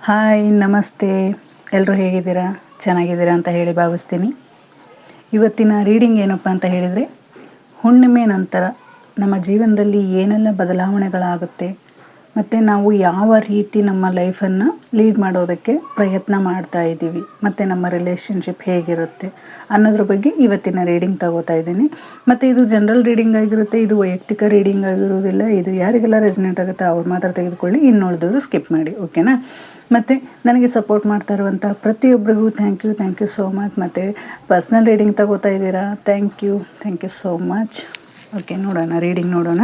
Hi ನಮಸ್ತೆ. ಎಲ್ಲರೂ ಹೇಗಿದ್ದೀರಾ? ಚೆನ್ನಾಗಿದ್ದೀರಾ ಅಂತ ಹೇಳಿ ಭಾವಿಸ್ತೀನಿ. ಇವತ್ತಿನ ರೀಡಿಂಗ್ ಏನಪ್ಪ ಅಂತ ಹೇಳಿದರೆ, ಹುಣ್ಣಿಮೆ ನಂತರ ನಮ್ಮ ಜೀವನದಲ್ಲಿ ಏನೆಲ್ಲ ಬದಲಾವಣೆಗಳಾಗುತ್ತೆ ಮತ್ತು ನಾವು ಯಾವ ರೀತಿ ನಮ್ಮ ಲೈಫನ್ನು ಲೀಡ್ ಮಾಡೋದಕ್ಕೆ ಪ್ರಯತ್ನ ಮಾಡ್ತಾ ಇದ್ದೀವಿ ಮತ್ತು ನಮ್ಮ ರಿಲೇಷನ್ಶಿಪ್ ಹೇಗಿರುತ್ತೆ ಅನ್ನೋದ್ರ ಬಗ್ಗೆ ಇವತ್ತಿನ ರೀಡಿಂಗ್ ತಗೋತಾ ಇದ್ದೀನಿ. ಮತ್ತು ಇದು ಜನರಲ್ ರೀಡಿಂಗ್ ಆಗಿರುತ್ತೆ, ಇದು ವೈಯಕ್ತಿಕ ರೀಡಿಂಗ್ ಆಗಿರೋದಿಲ್ಲ. ಇದು ಯಾರಿಗೆಲ್ಲ ರೆಸನೇಟ್ ಆಗುತ್ತೆ ಅವ್ರು ಮಾತ್ರ ತೆಗೆದುಕೊಳ್ಳಿ, ಇನ್ನುಳಿದವರು ಸ್ಕಿಪ್ ಮಾಡಿ, ಓಕೆನಾ? ಮತ್ತು ನನಗೆ ಸಪೋರ್ಟ್ ಮಾಡ್ತಾ ಇರುವಂಥ ಪ್ರತಿಯೊಬ್ಬರಿಗೂ ಥ್ಯಾಂಕ್ ಯು ಸೋ ಮಚ್. ಮತ್ತು ಪರ್ಸ್ನಲ್ ರೀಡಿಂಗ್ ತಗೋತಾ ಇದ್ದೀರಾ, thank you so much. Okay, reading ನೋಡೋಣ.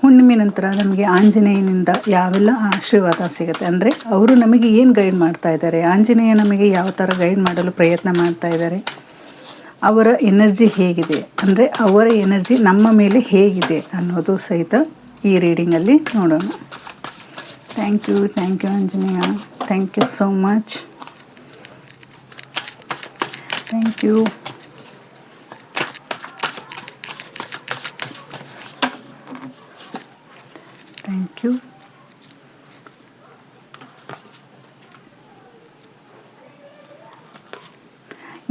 ಹುಣ್ಣಿಮೆ ನಂತರ ನಮಗೆ ಆಂಜನೇಯನಿಂದ ಯಾವೆಲ್ಲ ಆಶೀರ್ವಾದ ಸಿಗುತ್ತೆ, ಅಂದರೆ ಅವರು ನಮಗೆ ಏನು ಗೈಡ್ ಮಾಡ್ತಾ ಇದ್ದಾರೆ, ಆಂಜನೇಯ ನಮಗೆ ಯಾವ ಥರ ಗೈಡ್ ಮಾಡಲು ಪ್ರಯತ್ನ ಮಾಡ್ತಾ ಇದ್ದಾರೆ, ಅವರ ಎನರ್ಜಿ ಹೇಗಿದೆ, ಅಂದರೆ ಅವರ ಎನರ್ಜಿ ನಮ್ಮ ಮೇಲೆ ಹೇಗಿದೆ ಅನ್ನೋದು ಸಹಿತ ಈ ರೀಡಿಂಗಲ್ಲಿ ನೋಡೋಣ. Thank you Anjaneya, thank you so much. Thank you.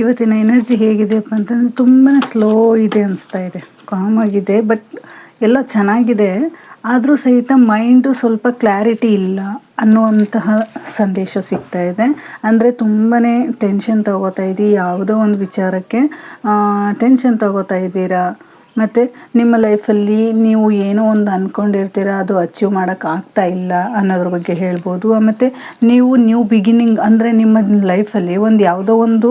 ಇವತ್ತಿನ ಎನರ್ಜಿ ಹೇಗಿದೆಯಪ್ಪ ಅಂತಂದರೆ ತುಂಬಾ ಸ್ಲೋ ಇದೆ ಅನಿಸ್ತಾ ಇದೆ, ಕಾಮ್ ಆಗಿದೆ, ಬಟ್ ಎಲ್ಲ ಚೆನ್ನಾಗಿದೆ. ಆದರೂ ಸಹಿತ ಮೈಂಡು ಸ್ವಲ್ಪ ಕ್ಲಾರಿಟಿ ಇಲ್ಲ ಅನ್ನುವಂತಹ ಸಂದೇಶ ಸಿಗ್ತಾ ಇದೆ. ಅಂದರೆ ತುಂಬಾ ಟೆನ್ಷನ್ ತಗೋತಾ ಇದ್ದೀವಿ, ಯಾವುದೋ ಒಂದು ವಿಚಾರಕ್ಕೆ ಟೆನ್ಷನ್ ತಗೋತಾ ಇದ್ದೀರಾ. ಮತ್ತು ನಿಮ್ಮ ಲೈಫಲ್ಲಿ ನೀವು ಏನೋ ಒಂದು ಅಂದ್ಕೊಂಡಿರ್ತೀರ, ಅದು ಅಚೀವ್ ಮಾಡೋಕ್ಕಾಗ್ತಾ ಇಲ್ಲ ಅನ್ನೋದ್ರ ಬಗ್ಗೆ ಹೇಳ್ಬೋದು. ಮತ್ತು ನೀವು ನ್ಯೂ ಬಿಗಿನಿಂಗ್, ಅಂದರೆ ನಿಮ್ಮ ಲೈಫಲ್ಲಿ ಒಂದು ಯಾವುದೋ ಒಂದು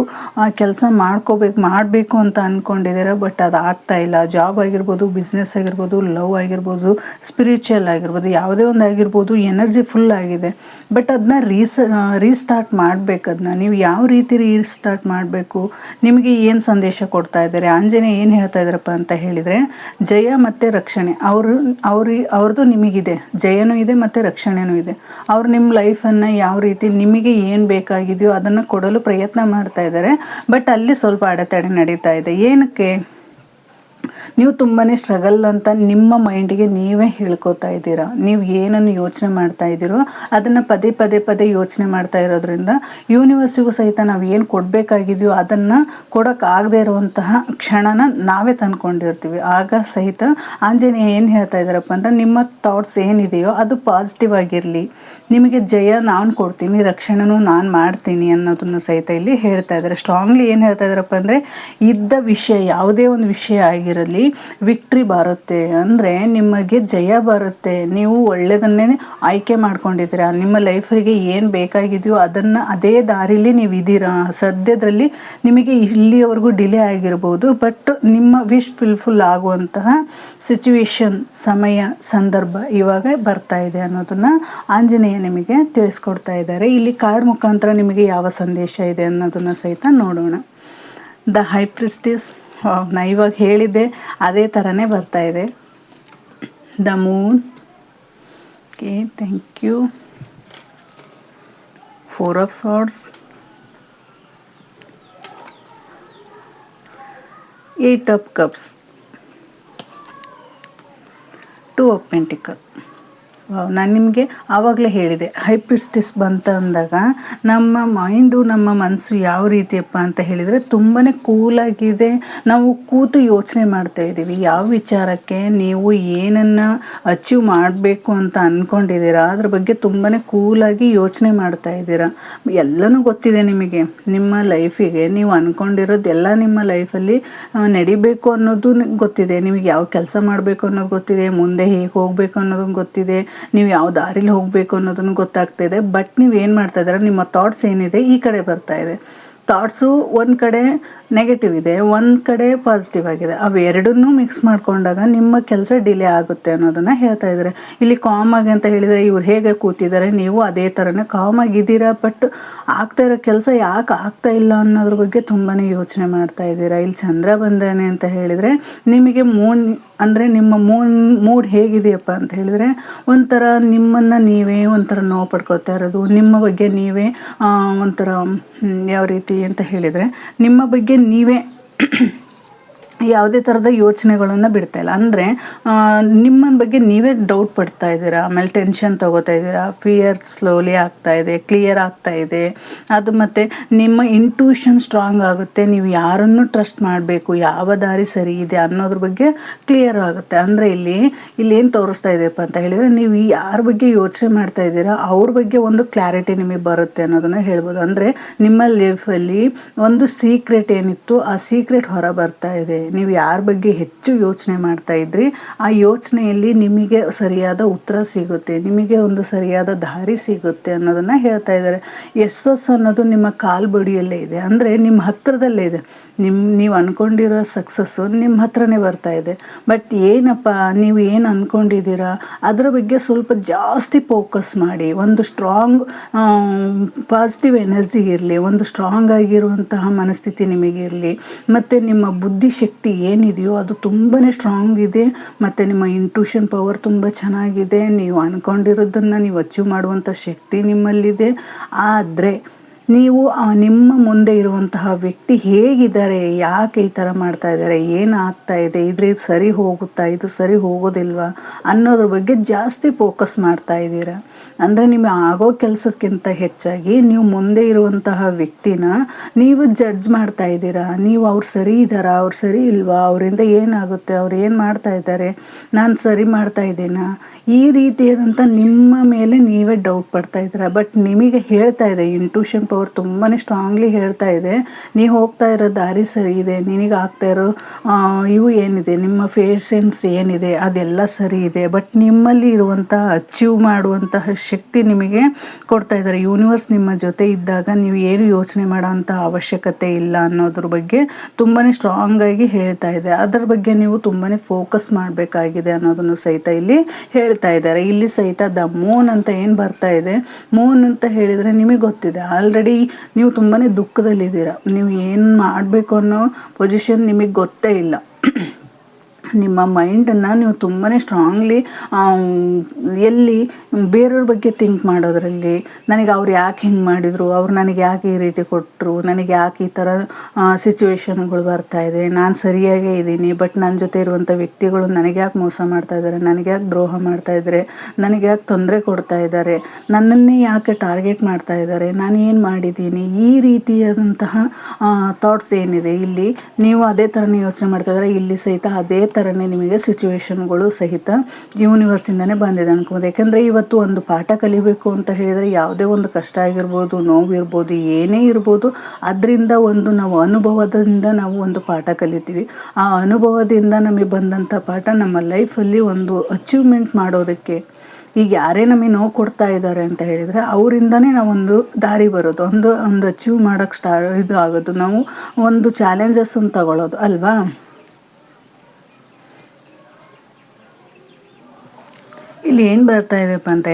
ಕೆಲಸ ಮಾಡಬೇಕು ಅಂತ ಅಂದ್ಕೊಂಡಿದ್ದೀರ, ಬಟ್ ಅದು ಆಗ್ತಾ ಇಲ್ಲ. ಜಾಬ್ ಆಗಿರ್ಬೋದು, ಬಿಸ್ನೆಸ್ ಆಗಿರ್ಬೋದು, ಲವ್ ಆಗಿರ್ಬೋದು, ಸ್ಪಿರಿಚುವಲ್ ಆಗಿರ್ಬೋದು, ಯಾವುದೇ ಒಂದು ಆಗಿರ್ಬೋದು, ಎನರ್ಜಿ ಫುಲ್ ಆಗಿದೆ. ಬಟ್ ಅದನ್ನ ರೀಸ್ಟಾರ್ಟ್ ಮಾಡಬೇಕು. ಅದನ್ನ ನೀವು ಯಾವ ರೀತಿ ರೀಸ್ಟಾರ್ಟ್ ಮಾಡಬೇಕು, ನಿಮಗೆ ಏನು ಸಂದೇಶ ಕೊಡ್ತಾ ಇದ್ದಾರೆ, ಆಂಜನೇಯ ಏನು ಹೇಳ್ತಾ ಇದ್ದಾರಪ್ಪ ಅಂತ ಹೇಳಿದರೆ, ಜಯ ಮತ್ತು ರಕ್ಷಣೆ ಅವ್ರದ್ದು ನಿಮಗಿದೆ. ಜಯನೂ ಇದೆ ಮತ್ತು ರಕ್ಷಣೆನೂ ಇದೆ. ಅವರು ನಿಮ್ಮ ಲೈಫನ್ನು ಯಾವ ರೀತಿ ನಿಮಗೆ ಏನು ಬೇಕಾಗಿದೆಯೋ ಅದನ್ನು ಕೊಡಲು ಪ್ರಯತ್ನ ಮಾಡ್ತಾ ಇದ್ದಾರೆ. ಬಟ್ ಅಲ್ಲಿ ಸ್ವಲ್ಪ ಅಡೆತಡೆ ನಡೀತಾ ಇದೆ. ಏನಕ್ಕೆ? ನೀವು ತುಂಬಾ ಸ್ಟ್ರಗಲ್ ಅಂತ ನಿಮ್ಮ ಮೈಂಡಿಗೆ ನೀವೇ ಹೇಳ್ಕೊತಾ ಇದ್ದೀರಾ. ನೀವು ಏನನ್ನು ಯೋಚನೆ ಮಾಡ್ತಾ ಇದ್ದೀರೋ ಅದನ್ನು ಪದೇ ಯೋಚನೆ ಮಾಡ್ತಾ ಇರೋದ್ರಿಂದ ಯೂನಿವರ್ಸಿಗೂ ಸಹಿತ ನಾವು ಏನು ಕೊಡಬೇಕಾಗಿದೆಯೋ ಅದನ್ನು ಕೊಡೋಕ್ಕಾಗದೇ ಇರುವಂತಹ ಕ್ಷಣನ ನಾವೇ ತಂದ್ಕೊಂಡಿರ್ತೀವಿ. ಆಗ ಸಹಿತ ಆಂಜನೇಯ ಏನು ಹೇಳ್ತಾ ಇದ್ದಾರಪ್ಪ ಅಂದರೆ, ನಿಮ್ಮ ಥಾಟ್ಸ್ ಏನಿದೆಯೋ ಅದು ಪಾಸಿಟಿವ್ ಆಗಿರಲಿ, ನಿಮಗೆ ಜಯ ನಾನು ಕೊಡ್ತೀನಿ, ರಕ್ಷಣೆನೂ ನಾನು ಮಾಡ್ತೀನಿ ಅನ್ನೋದನ್ನು ಸಹಿತ ಇಲ್ಲಿ ಹೇಳ್ತಾ ಇದ್ದಾರೆ. ಸ್ಟ್ರಾಂಗ್ಲಿ ಏನು ಹೇಳ್ತಾ ಇದ್ದಾರಪ್ಪ ಅಂದರೆ, ಇದ್ದ ವಿಷಯ ಯಾವುದೇ ಒಂದು ವಿಷಯ ಆಗಿರಲಿ, ವಿಕ್ಟ್ರಿ ಬರುತ್ತೆ, ಅಂದರೆ ನಿಮಗೆ ಜಯ ಬರುತ್ತೆ. ನೀವು ಒಳ್ಳೆಯದನ್ನೇ ಆಯ್ಕೆ ಮಾಡ್ಕೊಂಡಿದ್ದೀರಾ. ನಿಮ್ಮ ಲೈಫಿಗೆ ಏನು ಬೇಕಾಗಿದೆಯೋ ಅದನ್ನು ಅದೇ ದಾರಿಲಿ ನೀವು ಇದ್ದೀರಾ. ಸದ್ಯದಲ್ಲಿ ನಿಮಗೆ ಇಲ್ಲಿಯವರೆಗೂ ಡಿಲೇ ಆಗಿರ್ಬೋದು, ಬಟ್ ನಿಮ್ಮ ವಿಶ್ ಫುಲ್ಫಿಲ್ ಆಗುವಂತಹ ಸಿಚುವೇಶನ್, ಸಮಯ, ಸಂದರ್ಭ ಇವಾಗ ಬರ್ತಾ ಇದೆ ಅನ್ನೋದನ್ನು ಆಂಜನೇಯ ನಿಮಗೆ ತಿಳಿಸ್ಕೊಡ್ತಾ ಇದ್ದಾರೆ. ಇಲ್ಲಿ ಕಾರ್ಡ್ ಮುಖಾಂತರ ನಿಮಗೆ ಯಾವ ಸಂದೇಶ ಇದೆ ಅನ್ನೋದನ್ನು ಸಹಿತ ನೋಡೋಣ. ದ ಹೈ ಪ್ರಿಸ್ಟೆಸ್, ನಾ ಇವಾಗ ಹೇಳಿದ್ದೆ ಅದೇ ಥರನೇ ಬರ್ತಾ ಇದೆ. The moon, okay, thank you. 4 of swords, 8 of cups, 2 of pentacles. ನಾನು ನಿಮಗೆ ಆವಾಗಲೇ ಹೇಳಿದೆ, ಹೈ ಪ್ರಿಸ್ಟೆಸ್ ಬಂತ ಅಂದಾಗ ನಮ್ಮ ಮೈಂಡು, ನಮ್ಮ ಮನಸ್ಸು ಯಾವ ರೀತಿಯಪ್ಪ ಅಂತ ಹೇಳಿದರೆ ತುಂಬಾ ಕೂಲಾಗಿದೆ. ನಾವು ಕೂತು ಯೋಚನೆ ಮಾಡ್ತಾ ಇದ್ದೀವಿ ಯಾವ ವಿಚಾರಕ್ಕೆ ನೀವು ಏನನ್ನು ಅಚೀವ್ ಮಾಡಬೇಕು ಅಂತ ಅಂದ್ಕೊಂಡಿದ್ದೀರಾ ಅದ್ರ ಬಗ್ಗೆ ತುಂಬಾ ಕೂಲಾಗಿ ಯೋಚನೆ ಮಾಡ್ತಾ ಇದ್ದೀರಾ. ಎಲ್ಲನೂ ಗೊತ್ತಿದೆ ನಿಮಗೆ, ನಿಮ್ಮ ಲೈಫಿಗೆ ನೀವು ಅಂದ್ಕೊಂಡಿರೋದೆಲ್ಲ ನಿಮ್ಮ ಲೈಫಲ್ಲಿ ನಡಿಬೇಕು ಅನ್ನೋದು ಗೊತ್ತಿದೆ. ನಿಮಗೆ ಯಾವ ಕೆಲಸ ಮಾಡಬೇಕು ಅನ್ನೋದು ಗೊತ್ತಿದೆ, ಮುಂದೆ ಹೇಗೆ ಹೋಗಬೇಕು ಅನ್ನೋದು ಗೊತ್ತಿದೆ, ನೀವು ಯಾವ ದಾರಿಲಿ ಹೋಗಬೇಕು ಅನ್ನೋದನ್ನು ಗೊತ್ತಾಗ್ತಿದೆ. ಬಟ್ ನೀವು ಏನು ಮಾಡ್ತಾ ಇದ್ದೀರಾ, ನಿಮ್ಮ ಥಾಟ್ಸ್ ಏನಿದೆ ಈ ಕಡೆ ಬರ್ತಾ ಇದೆ. ಥಾಟ್ಸು ಒಂದು ಕಡೆ ನೆಗೆಟಿವ್ ಇದೆ, ಒಂದು ಕಡೆ ಪಾಸಿಟಿವ್ ಆಗಿದೆ. ಅವೆರಡನ್ನೂ ಮಿಕ್ಸ್ ಮಾಡ್ಕೊಂಡಾಗ ನಿಮ್ಮ ಕೆಲಸ ಡಿಲೇ ಆಗುತ್ತೆ ಅನ್ನೋದನ್ನು ಹೇಳ್ತಾ ಇದ್ದಾರೆ. ಇಲ್ಲಿ ಕಾಮಾಗಿ ಅಂತ ಹೇಳಿದರೆ ಇವ್ರು ಹೇಗೆ ಕೂತಿದ್ದಾರೆ, ನೀವು ಅದೇ ಥರನೇ ಕಾಮಾಗಿದ್ದೀರಾ. ಬಟ್ ಆಗ್ತಾ ಇರೋ ಕೆಲಸ ಯಾಕೆ ಆಗ್ತಾ ಇಲ್ಲ ಅನ್ನೋದ್ರ ಬಗ್ಗೆ ತುಂಬಾ ಯೋಚನೆ ಮಾಡ್ತಾ ಇದ್ದೀರಾ. ಇಲ್ಲಿ ಚಂದ್ರ ಬಂದಾನೆ ಅಂತ ಹೇಳಿದರೆ ನಿಮಗೆ ಮೂನ್, ಅಂದರೆ ನಿಮ್ಮ ಮೂಡ್ ಹೇಗಿದೆಯಪ್ಪ ಅಂತ ಹೇಳಿದರೆ ಒಂಥರ ನಿಮ್ಮನ್ನು ನೀವೇ ಒಂಥರ ನೋವು ಪಡ್ಕೊತಾ ಇರೋದು, ನಿಮ್ಮ ಬಗ್ಗೆ ನೀವೇ ಒಂಥರ ಯಾವ ರೀತಿ ಅಂತ ಹೇಳಿದರೆ ನಿಮ್ಮ ಬಗ್ಗೆ ನೀವೇ ಯಾವುದೇ ಥರದ ಯೋಚನೆಗಳನ್ನು ಬಿಡ್ತಾ ಇಲ್ಲ. ಅಂದರೆ ನಿಮ್ಮ ಬಗ್ಗೆ ನೀವೇ ಡೌಟ್ ಪಡ್ತಾ ಇದ್ದೀರಾ, ಆಮೇಲೆ ಟೆನ್ಷನ್ ತೊಗೋತಾ ಇದ್ದೀರಾ, ಫಿಯರ್ ಸ್ಲೋಲಿ ಆಗ್ತಾ ಇದೆ, ಕ್ಲಿಯರ್ ಆಗ್ತಾ ಇದೆ. ಅದು ಮತ್ತು ನಿಮ್ಮ ಇಂಟ್ಯೂಷನ್ ಸ್ಟ್ರಾಂಗ್ ಆಗುತ್ತೆ. ನೀವು ಯಾರನ್ನು ಟ್ರಸ್ಟ್ ಮಾಡಬೇಕು, ಯಾವ ದಾರಿ ಸರಿ ಇದೆ ಅನ್ನೋದ್ರ ಬಗ್ಗೆ ಕ್ಲಿಯರ್ ಆಗುತ್ತೆ. ಅಂದರೆ ಇಲ್ಲಿ ಏನು ತೋರಿಸ್ತಾ ಇದೆಯಪ್ಪ ಅಂತ ಹೇಳಿದರೆ, ನೀವು ಯಾರ ಬಗ್ಗೆ ಯೋಚನೆ ಮಾಡ್ತಾ ಇದ್ದೀರಾ ಅವ್ರ ಬಗ್ಗೆ ಒಂದು ಕ್ಲಾರಿಟಿ ನಿಮಗೆ ಬರುತ್ತೆ ಅನ್ನೋದನ್ನು ಹೇಳ್ಬೋದು. ಅಂದರೆ ನಿಮ್ಮ ಲೈಫಲ್ಲಿ ಒಂದು ಸೀಕ್ರೆಟ್ ಏನಿತ್ತು, ಆ ಸೀಕ್ರೆಟ್ ಹೊರ ಬರ್ತಾ ಇದೆ. ನೀವು ಯಾರ ಬಗ್ಗೆ ಹೆಚ್ಚು ಯೋಚನೆ ಮಾಡ್ತಾ ಇದ್ರಿ, ಆ ಯೋಚನೆಯಲ್ಲಿ ನಿಮಗೆ ಸರಿಯಾದ ಉತ್ತರ ಸಿಗುತ್ತೆ, ನಿಮಗೆ ಒಂದು ಸರಿಯಾದ ದಾರಿ ಸಿಗುತ್ತೆ ಅನ್ನೋದನ್ನು ಹೇಳ್ತಾ ಇದ್ದಾರೆ. ಯಶಸ್ಸು ಅನ್ನೋದು ನಿಮ್ಮ ಕಾಲು ಬಡಿಯಲ್ಲೇ ಇದೆ, ಅಂದರೆ ನಿಮ್ಮ ಹತ್ತಿರದಲ್ಲೇ ಇದೆ. ನೀವು ಅಂದ್ಕೊಂಡಿರೋ ಸಕ್ಸಸ್ಸು ನಿಮ್ಮ ಹತ್ರನೇ ಬರ್ತಾ ಇದೆ. ಬಟ್ ಏನಪ್ಪ, ನೀವು ಏನು ಅಂದ್ಕೊಂಡಿದ್ದೀರಾ ಅದರ ಬಗ್ಗೆ ಸ್ವಲ್ಪ ಜಾಸ್ತಿ ಫೋಕಸ್ ಮಾಡಿ. ಒಂದು ಸ್ಟ್ರಾಂಗ್ ಪಾಸಿಟಿವ್ ಎನರ್ಜಿ ಇರಲಿ, ಒಂದು ಸ್ಟ್ರಾಂಗ್ ಆಗಿರುವಂತಹ ಮನಸ್ಥಿತಿ ನಿಮಗಿರಲಿ, ಮತ್ತು ನಿಮ್ಮ ಬುದ್ಧಿಶಕ್ತಿ ಏನಿದೆಯೋ ಅದು ತುಂಬಾ ಸ್ಟ್ರಾಂಗ್ ಇದೆ. ಮತ್ತು ನಿಮ್ಮ ಇಂಟ್ಯೂಷನ್ ಪವರ್ ತುಂಬ ಚೆನ್ನಾಗಿದೆ. ನೀವು ಅಂದ್ಕೊಂಡಿರೋದನ್ನು ನೀವು ಅಚೀವ್ ಮಾಡುವಂಥ ಶಕ್ತಿ ನಿಮ್ಮಲ್ಲಿದೆ. ಆದರೆ ನೀವು ನಿಮ್ಮ ಮುಂದೆ ಇರುವಂತಹ ವ್ಯಕ್ತಿ ಹೇಗಿದ್ದಾರೆ, ಯಾಕೆ ಈ ಥರ ಮಾಡ್ತಾ ಇದ್ದಾರೆ, ಏನು ಆಗ್ತಾ ಇದೆ, ಇದು ಸರಿ ಹೋಗುತ್ತಾ, ಇದು ಸರಿ ಹೋಗೋದಿಲ್ವಾ ಅನ್ನೋದ್ರ ಬಗ್ಗೆ ಜಾಸ್ತಿ ಫೋಕಸ್ ಮಾಡ್ತಾ ಇದ್ದೀರಾ. ಅಂದರೆ ನಿಮಗೆ ಆಗೋ ಕೆಲಸಕ್ಕಿಂತ ಹೆಚ್ಚಾಗಿ ನೀವು ಮುಂದೆ ಇರುವಂತಹ ವ್ಯಕ್ತಿನ ನೀವು ಜಡ್ಜ್ ಮಾಡ್ತಾ ಇದ್ದೀರಾ. ನೀವು ಅವ್ರು ಸರಿ ಇದ್ದಾರಾ, ಅವ್ರು ಸರಿ ಇಲ್ವಾ, ಅವರಿಂದ ಏನಾಗುತ್ತೆ, ಅವ್ರು ಏನು ಮಾಡ್ತಾ ಇದ್ದಾರೆ, ನಾನು ಸರಿ ಮಾಡ್ತಾ ಇದ್ದೀನಾ, ಈ ರೀತಿಯಾದಂಥ ನಿಮ್ಮ ಮೇಲೆ ನೀವೇ ಡೌಟ್ ಪಡ್ತಾ ಇದ್ದೀರಾ. ಬಟ್ ನಿಮಗೆ ಹೇಳ್ತಾ ಇದೆ, ಇಂಟ್ಯೂಷನ್ ಪವರ್ ತುಂಬಾ ಸ್ಟ್ರಾಂಗ್ಲಿ ಹೇಳ್ತಾ ಇದೆ, ನೀವು ಹೋಗ್ತಾ ಇರೋ ದಾರಿ ಸರಿ ಇದೆ, ನಿನಗೆ ಆಗ್ತಾ ಇರೋ ಇವು ಏನಿದೆ, ನಿಮ್ಮ ಪೇಷನ್ಸ್ ಏನಿದೆ ಅದೆಲ್ಲ ಸರಿ ಇದೆ. ಬಟ್ ನಿಮ್ಮಲ್ಲಿ ಇರುವಂತಹ ಅಚೀವ್ ಮಾಡುವಂತಹ ಶಕ್ತಿ ನಿಮಗೆ ಕೊಡ್ತಾ ಇದ್ದಾರೆ. ಯೂನಿವರ್ಸ್ ನಿಮ್ಮ ಜೊತೆ ಇದ್ದಾಗ ನೀವು ಏನು ಯೋಚನೆ ಮಾಡೋಂಥ ಅವಶ್ಯಕತೆ ಇಲ್ಲ ಅನ್ನೋದ್ರ ಬಗ್ಗೆ ತುಂಬಾ ಸ್ಟ್ರಾಂಗಾಗಿ ಹೇಳ್ತಾ ಇದೆ. ಅದರ ಬಗ್ಗೆ ನೀವು ತುಂಬಾ ಫೋಕಸ್ ಮಾಡಬೇಕಾಗಿದೆ ಅನ್ನೋದನ್ನು ಸಹಿತ ಇಲ್ಲಿ ಹೇಳ್ತಾ ಇದ್ದಾರೆ. ಇಲ್ಲಿ ಸಹಿತ ದ ಮೂನ್ ಅಂತ ಏನು ಬರ್ತಾ ಇದೆ, ಮೂನ್ ಅಂತ ಹೇಳಿದರೆ ನಿಮಗೆ ಗೊತ್ತಿದೆ ಆಲ್ರೆಡಿ ನೀವು ತುಂಬಾ ದುಃಖದಲ್ಲಿದ್ದೀರಾ. ನೀವು ಏನು ಮಾಡಬೇಕು ಅನ್ನೋ ಪೊಸಿಷನ್ ನಿಮಗೆ ಗೊತ್ತೇ ಇಲ್ಲ. ನಿಮ್ಮ ಮೈಂಡನ್ನು ನೀವು ತುಂಬಾ ಸ್ಟ್ರಾಂಗ್ಲಿ ಎಲ್ಲಿ ಬೇರೆಯವ್ರ ಬಗ್ಗೆ ಥಿಂಕ್ ಮಾಡೋದ್ರಲ್ಲಿ, ನನಗೆ ಅವ್ರು ಯಾಕೆ ಹಿಂಗೆ ಮಾಡಿದರು, ಅವ್ರು ನನಗೆ ಯಾಕೆ ಈ ರೀತಿ ಕೊಟ್ಟರು, ನನಗೆ ಯಾಕೆ ಈ ಥರ ಸಿಚುವೇಶನ್ಗಳು ಬರ್ತಾ ಇದೆ, ನಾನು ಸರಿಯಾಗೇ ಇದ್ದೀನಿ, ಬಟ್ ನನ್ನ ಜೊತೆ ಇರುವಂಥ ವ್ಯಕ್ತಿಗಳು ನನಗೆ ಯಾಕೆ ಮೋಸ ಮಾಡ್ತಾ ಇದ್ದಾರೆ, ನನಗೆ ಯಾಕೆ ದ್ರೋಹ ಮಾಡ್ತಾ ಇದ್ದಾರೆ, ನನಗೆ ಯಾಕೆ ತೊಂದರೆ ಕೊಡ್ತಾ ಇದ್ದಾರೆ, ನನ್ನನ್ನೇ ಯಾಕೆ ಟಾರ್ಗೆಟ್ ಮಾಡ್ತಾ ಇದ್ದಾರೆ, ನಾನು ಏನು ಮಾಡಿದ್ದೀನಿ, ಈ ರೀತಿಯಾದಂತಹ ಥಾಟ್ಸ್ ಏನಿದೆ ಇಲ್ಲಿ ನೀವು ಅದೇ ಥರನೇ ಯೋಚನೆ ಮಾಡ್ತಾ ಇದ್ದಾರೆ. ಇಲ್ಲಿ ಸಹಿತ ಅದೇ ಥರನೇ ನಿಮಗೆ ಸಿಚುವೇಶನ್ಗಳು ಸಹಿತ ಯೂನಿವರ್ಸಿಂದನೇ ಬಂದಿದೆ ಅನ್ಕೋಬೋದು. ಯಾಕೆಂದರೆ ಇವತ್ತು ಒಂದು ಪಾಠ ಕಲಿಬೇಕು ಅಂತ ಹೇಳಿದರೆ ಯಾವುದೇ ಒಂದು ಕಷ್ಟ ಆಗಿರ್ಬೋದು, ನೋವಿರ್ಬೋದು, ಏನೇ ಇರ್ಬೋದು, ಅದರಿಂದ ಒಂದು ನಾವು ಅನುಭವದಿಂದ ನಾವು ಒಂದು ಪಾಠ ಕಲಿತೀವಿ. ಆ ಅನುಭವದಿಂದ ನಮಗೆ ಬಂದಂಥ ಪಾಠ ನಮ್ಮ ಲೈಫಲ್ಲಿ ಒಂದು ಅಚೀವ್ಮೆಂಟ್ ಮಾಡೋದಕ್ಕೆ, ಈಗ ಯಾರೇ ನಮಗೆ ನೋವು ಕೊಡ್ತಾ ಇದ್ದಾರೆ ಅಂತ ಹೇಳಿದರೆ ಅವರಿಂದನೇ ನಾವೊಂದು ದಾರಿ ಬರೋದು, ಒಂದು ಅಚೀವ್ ಮಾಡೋಕ್ಕೆ ಇದು ಆಗೋದು, ನಾವು ಒಂದು ಚಾಲೆಂಜಸ್ಸನ್ನು ತಗೊಳ್ಳೋದು ಅಲ್ವಾ. ಇಲ್ಲಿ ಏನು ಬರ್ತಾ ಇದೆಯಪ್ಪ ಅಂತ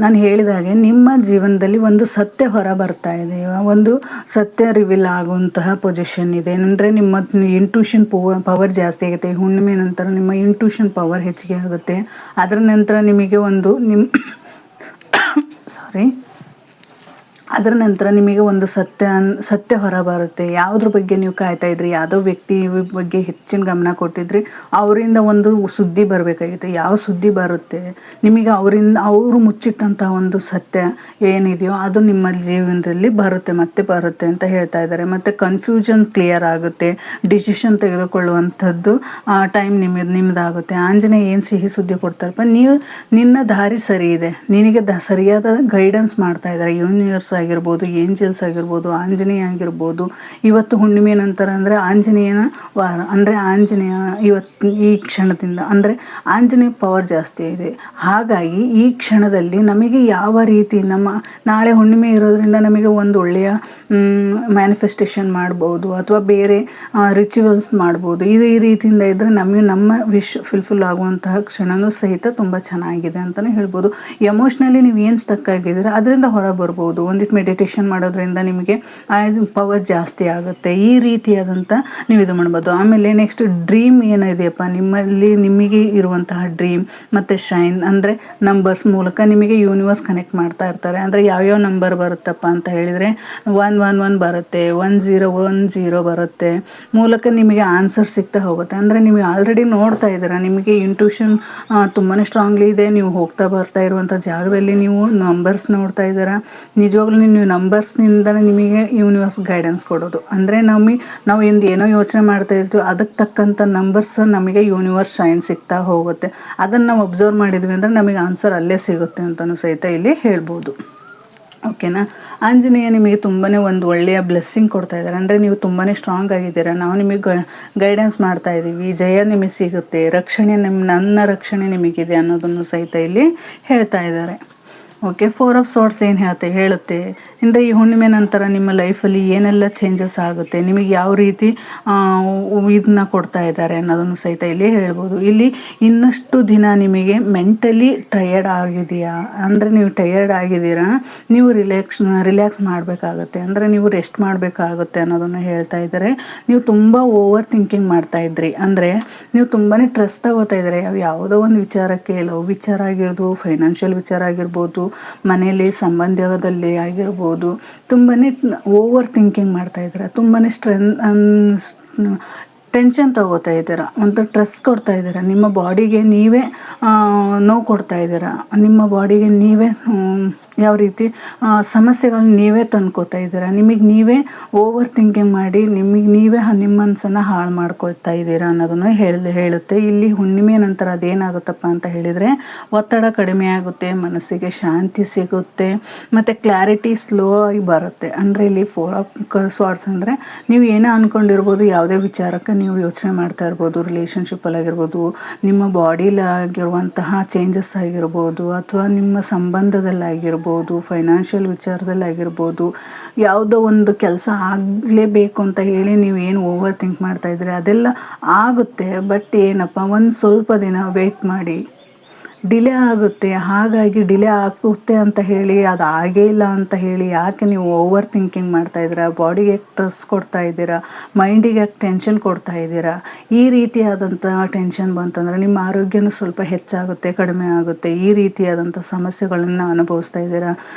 ನಾನು ಹೇಳಿದಾಗೆ ನಿಮ್ಮ ಜೀವನದಲ್ಲಿ ಒಂದು ಸತ್ಯ ಹೊರ ಬರ್ತಾ ಇದೆ, ಒಂದು ಸತ್ಯ ರಿವೀಲ್ ಆಗುವಂತಹ ಪೊಸಿಷನ್ ಇದೆ. ಅಂದರೆ ನಿಮ್ಮ ಇಂಟ್ಯೂಷನ್ ಪವರ್ ಜಾಸ್ತಿ ಆಗುತ್ತೆ. ಹುಣ್ಣಿಮೆ ನಂತರ ನಿಮ್ಮ ಇಂಟ್ಯೂಷನ್ ಪವರ್ ಹೆಚ್ಚಿಗೆ ಆಗುತ್ತೆ. ಅದರ ನಂತರ ನಿಮಗೆ ಒಂದು ಅದರ ನಂತರ ನಿಮಗೆ ಒಂದು ಸತ್ಯ ಹೊರ ಬರುತ್ತೆ. ಯಾವುದ್ರ ಬಗ್ಗೆ ನೀವು ಕಾಯ್ತಾ ಇದ್ರಿ, ಯಾವುದೋ ವ್ಯಕ್ತಿ ಬಗ್ಗೆ ಹೆಚ್ಚಿನ ಗಮನ ಕೊಟ್ಟಿದ್ರಿ, ಅವರಿಂದ ಒಂದು ಸುದ್ದಿ ಬರಬೇಕಾಗಿತ್ತು. ಯಾವ ಸುದ್ದಿ ಬರುತ್ತೆ ನಿಮಗೆ, ಅವರು ಮುಚ್ಚಿಟ್ಟಂಥ ಒಂದು ಸತ್ಯ ಏನಿದೆಯೋ ಅದು ನಿಮ್ಮ ಜೀವನದಲ್ಲಿ ಮತ್ತೆ ಬರುತ್ತೆ ಅಂತ ಹೇಳ್ತಾ ಇದ್ದಾರೆ. ಮತ್ತು ಕನ್ಫ್ಯೂಷನ್ ಕ್ಲಿಯರ್ ಆಗುತ್ತೆ, ಡಿಸಿಷನ್ ತೆಗೆದುಕೊಳ್ಳುವಂಥದ್ದು ಟೈಮ್ ನಿಮ್ಮದಾಗುತ್ತೆ. ಆಂಜನೇಯ ಏನು ಸಿಹಿ ಸುದ್ದಿ ಕೊಡ್ತಾರಪ್ಪ, ನಿನ್ನ ದಾರಿ ಸರಿ ಇದೆ, ನಿನಗೆ ಸರಿಯಾದ ಗೈಡೆನ್ಸ್ ಮಾಡ್ತಾ ಇದ್ದಾರೆ. ಯೂನಿವರ್ಸ್ ಆಗಿರ್ಬೋದು, ಏಂಜಲ್ಸ್ ಆಗಿರ್ಬೋದು, ಆಂಜನೇಯ ಆಗಿರ್ಬೋದು. ಇವತ್ತು ಹುಣ್ಣಿಮೆ ನಂತರ ಅಂದರೆ ಆಂಜನೇಯನ ವಾರ, ಅಂದರೆ ಆಂಜನೇಯ ಇವತ್ತು ಈ ಕ್ಷಣದಿಂದ ಅಂದರೆ ಆಂಜನೇಯ ಪವರ್ ಜಾಸ್ತಿ ಇದೆ. ಹಾಗಾಗಿ ಈ ಕ್ಷಣದಲ್ಲಿ ನಮಗೆ ಯಾವ ರೀತಿ ನಾಳೆ ಹುಣ್ಣಿಮೆ ಇರೋದ್ರಿಂದ ನಮಗೆ ಒಂದು ಒಳ್ಳೆಯ ಮ್ಯಾನಿಫೆಸ್ಟೇಷನ್ ಮಾಡ್ಬೋದು, ಅಥವಾ ಬೇರೆ ರಿಚುವಲ್ಸ್ ಮಾಡ್ಬೋದು. ಈ ರೀತಿಯಿಂದ ಇದ್ದರೆ ನಮ್ಮ ವಿಶ್ ಫುಲ್ಫಿಲ್ ಆಗುವಂತಹ ಕ್ಷಣವೂ ಸಹಿತ ತುಂಬ ಚೆನ್ನಾಗಿದೆ ಅಂತಲೇ ಹೇಳ್ಬೋದು. ಎಮೋಷ್ನಲಿ ನೀವು ಏನು ಸ್ಟಕ್ ಆಗಿದ್ದೀರ ಅದರಿಂದ ಹೊರ ಬರ್ಬೋದು. ಒಂದಿಟ್ಟು ಮೆಡಿಟೇಷನ್ ಮಾಡೋದ್ರಿಂದ ನಿಮಗೆ ಪವರ್ ಜಾಸ್ತಿ ಆಗುತ್ತೆ. ಈ ರೀತಿಯಾದಂಥ ನೀವು ಇದು ಮಾಡ್ಬೋದು. ಆಮೇಲೆ ನೆಕ್ಸ್ಟ್ ಡ್ರೀಮ್ ಏನಿದೆಯಪ್ಪ ನಿಮ್ಮಲ್ಲಿ, ನಿಮಗೆ ಇರುವಂತಹ ಡ್ರೀಮ್ ಮತ್ತು ಶೈನ್ ಅಂದರೆ ನಂಬರ್ಸ್ ಮೂಲಕ ನಿಮಗೆ ಯೂನಿವರ್ಸ್ ಕನೆಕ್ಟ್ ಮಾಡ್ತಾ ಇರ್ತಾರೆ. ಅಂದರೆ ಯಾವ್ಯಾವ ನಂಬರ್ ಬರುತ್ತಪ್ಪ ಅಂತ ಹೇಳಿದರೆ 111 ಬರುತ್ತೆ, 1010 ಬರುತ್ತೆ, ಮೂಲಕ ನಿಮಗೆ ಆನ್ಸರ್ ಸಿಗ್ತಾ ಹೋಗುತ್ತೆ. ಅಂದರೆ ನೀವು ಆಲ್ರೆಡಿ ನೋಡ್ತಾ ಇದ್ದೀರಾ, ನಿಮಗೆ ಇಂಟ್ಯೂಷನ್ ತುಂಬಾ ಸ್ಟ್ರಾಂಗ್ಲಿ ಇದೆ. ನೀವು ಹೋಗ್ತಾ ಬರ್ತಾ ಇರುವಂಥ ಜಾಗದಲ್ಲಿ ನೀವು ನಂಬರ್ಸ್ ನೋಡ್ತಾ ಇದ್ದೀರಾ. ನಿಜವಾಗ್ಲೂ ನೀವು ನಂಬರ್ಸ್ನಿಂದ ನಿಮಗೆ ಯೂನಿವರ್ಸ್ ಗೈಡೆನ್ಸ್ ಕೊಡೋದು. ಅಂದರೆ ನಾವು ಏನೋ ಯೋಚನೆ ಮಾಡ್ತಾ ಇರ್ತೀವಿ, ಅದಕ್ಕೆ ತಕ್ಕಂಥ ನಂಬರ್ಸ್ ನಮಗೆ ಯೂನಿವರ್ಸ್ ಶೈನ್ ಸಿಗ್ತಾ ಹೋಗುತ್ತೆ. ಅದನ್ನು ನಾವು ಅಬ್ಸರ್ವ್ ಮಾಡಿದ್ವಿ ಅಂದರೆ ನಮಗೆ ಆನ್ಸರ್ ಅಲ್ಲೇ ಸಿಗುತ್ತೆ ಅಂತಲೂ ಸಹಿತ ಇಲ್ಲಿ ಹೇಳ್ಬೋದು. ಓಕೆನಾ. ಆಂಜನೇಯ ನಿಮಗೆ ತುಂಬಾ ಒಂದು ಒಳ್ಳೆಯ ಬ್ಲೆಸ್ಸಿಂಗ್ ಕೊಡ್ತಾ ಇದ್ದಾರೆ. ಅಂದರೆ ನೀವು ತುಂಬಾ ಸ್ಟ್ರಾಂಗ್ ಆಗಿದ್ದೀರಾ, ನಾವು ನಿಮಗೆ ಗೈಡೆನ್ಸ್ ಮಾಡ್ತಾ ಇದ್ದೀವಿ, ಜಯ ನಿಮಗೆ ಸಿಗುತ್ತೆ, ರಕ್ಷಣೆ ನನ್ನ ರಕ್ಷಣೆ ನಿಮಗಿದೆ ಅನ್ನೋದನ್ನು ಸಹಿತ ಇಲ್ಲಿ ಹೇಳ್ತಾ ಇದ್ದಾರೆ. ಓಕೆ. 4 ಆಫ್ ಸಾರ್ಟ್ಸ್ ಏನು ಹೇಳುತ್ತೆ ಅಂದರೆ ಈ ಹುಣ್ಣಿಮೆ ನಂತರ ನಿಮ್ಮ ಲೈಫಲ್ಲಿ ಏನೆಲ್ಲ ಚೇಂಜಸ್ ಆಗುತ್ತೆ, ನಿಮಗೆ ಯಾವ ರೀತಿ ಇದನ್ನ ಕೊಡ್ತಾ ಇದ್ದಾರೆ ಅನ್ನೋದನ್ನು ಸಹಿತ ಇಲ್ಲಿ ಹೇಳ್ಬೋದು. ಇಲ್ಲಿ ಇನ್ನಷ್ಟು ದಿನ ನಿಮಗೆ ಮೆಂಟಲಿ ಟಯರ್ಡ್ ಆಗಿದೆಯಾ, ಅಂದರೆ ನೀವು ಟಯರ್ಡ್ ಆಗಿದ್ದೀರಾ, ನೀವು ರಿಲ್ಯಾಕ್ಸ್ ಮಾಡಬೇಕಾಗುತ್ತೆ, ಅಂದರೆ ನೀವು ರೆಸ್ಟ್ ಮಾಡಬೇಕಾಗುತ್ತೆ ಅನ್ನೋದನ್ನು ಹೇಳ್ತಾ ಇದ್ದಾರೆ. ನೀವು ತುಂಬ ಓವರ್ ಥಿಂಕಿಂಗ್ ಮಾಡ್ತಾ ಇದ್ರಿ, ಅಂದರೆ ನೀವು ತುಂಬಾ ಸ್ಟ್ರೆಸ್ ತಗೋತಾ ಇದ್ದಾರೆ ಯಾವುದೋ ಒಂದು ವಿಚಾರಕ್ಕೆ, ಲವ್ ವಿಚಾರ ಆಗಿರ್ಬೋದು, ಫೈನಾನ್ಷಿಯಲ್ ವಿಚಾರ ಆಗಿರ್ಬೋದು, ಮನೆಯಲ್ಲಿ ಸಂಬಂಧದಲ್ಲಿ ಆಗಿರ್ಬೋದು, ತುಂಬಾ ಓವರ್ ಥಿಂಕಿಂಗ್ ಮಾಡ್ತಾ ಇದ್ದೀರಾ, ತುಂಬಾ ಟೆನ್ಷನ್ ತಗೋತಾ ಇದ್ದೀರಾ, ಒಂದು ಸ್ಟ್ರೆಸ್ ಕೊಡ್ತಾ ಇದ್ದೀರಾ, ನಿಮ್ಮ ಬಾಡಿಗೆ ನೀವೇ ನೋವು ಕೊಡ್ತಾ ಇದ್ದೀರಾ, ನಿಮ್ಮ ಬಾಡಿಗೆ ನೀವೇ ಯಾವ ರೀತಿ ಸಮಸ್ಯೆಗಳನ್ನ ನೀವೇ ತಂದ್ಕೋತಾ ಇದ್ದೀರಾ, ನಿಮಗೆ ನೀವೇ ಓವರ್ ಥಿಂಕಿಂಗ್ ಮಾಡಿ ನಿಮಗೆ ನೀವೇ ನಿಮ್ಮ ಮನಸ್ಸನ್ನು ಹಾಳು ಮಾಡ್ಕೊಳ್ತಾ ಇದ್ದೀರಾ ಅನ್ನೋದನ್ನು ಹೇಳುತ್ತೆ. ಇಲ್ಲಿ ಹುಣ್ಣಿಮೆ ನಂತರ ಅದೇನಾಗುತ್ತಪ್ಪ ಅಂತ ಹೇಳಿದರೆ ಒತ್ತಡ ಕಡಿಮೆ ಆಗುತ್ತೆ, ಮನಸ್ಸಿಗೆ ಶಾಂತಿ ಸಿಗುತ್ತೆ ಮತ್ತು ಕ್ಲಾರಿಟಿ ಸ್ಲೋ ಆಗಿ ಬರುತ್ತೆ. ಅಂದರೆ ಇಲ್ಲಿ 4 ಆಫ್ ಸಾರ್ಟ್ಸ್ ಅಂದರೆ ನೀವು ಏನೋ ಅಂದ್ಕೊಂಡಿರ್ಬೋದು, ಯಾವುದೇ ವಿಚಾರಕ್ಕೆ ನೀವು ಯೋಚನೆ ಮಾಡ್ತಾ ಇರ್ಬೋದು, ರಿಲೇಷನ್ಶಿಪ್ಪಲ್ಲಾಗಿರ್ಬೋದು, ನಿಮ್ಮ ಬಾಡಿಲಾಗಿರುವಂತಹ ಚೇಂಜಸ್ ಆಗಿರ್ಬೋದು, ಅಥವಾ ನಿಮ್ಮ ಸಂಬಂಧದಲ್ಲಾಗಿರ್ಬೋದು, ಫೈನಾನ್ಷಿಯಲ್ ವಿಚಾರದಲ್ಲಾಗಿರ್ಬೋದು, ಯಾವುದೋ ಒಂದು ಕೆಲಸ ಆಗಲೇಬೇಕು ಅಂತ ಹೇಳಿ ನೀವು ಏನು ಓವರ್ ಥಿಂಕ್ ಮಾಡ್ತಾ ಇದ್ದೀರಿ ಅದೆಲ್ಲ ಆಗುತ್ತೆ. ಬಟ್ ಏನಪ್ಪ, ಒಂದು ಸ್ವಲ್ಪ ದಿನ ವೆಯ್ಟ್ ಮಾಡಿ, ಡಿಲೇ ಆಗುತ್ತೆ. ಹಾಗಾಗಿ ಡಿಲೇ ಆಗುತ್ತೆ ಅಂತ ಹೇಳಿ ಅದು ಆಗೇ ಇಲ್ಲ ಅಂತ ಹೇಳಿ ಯಾಕೆ ನೀವು ಓವರ್ ಥಿಂಕಿಂಗ್ ಮಾಡ್ತಾ ಇದ್ದೀರಾ, ಬಾಡಿಗೆ ಸ್ಟ್ರೆಸ್ ಕೊಡ್ತಾ ಇದ್ದೀರಾ, ಮೈಂಡಿಗೆ ಟೆನ್ಷನ್ ಕೊಡ್ತಾ ಇದ್ದೀರಾ. ಈ ರೀತಿಯಾದಂಥ ಟೆನ್ಷನ್ ಬಂತಂದರೆ ನಿಮ್ಮ ಆರೋಗ್ಯನೂ ಸ್ವಲ್ಪ ಹೆಚ್ಚಾಗುತ್ತೆ, ಕಡಿಮೆ ಆಗುತ್ತೆ. ಈ ರೀತಿಯಾದಂಥ ಸಮಸ್ಯೆಗಳನ್ನು ಅನುಭವಿಸ್ತಾ ಇದ್ದೀರಾ.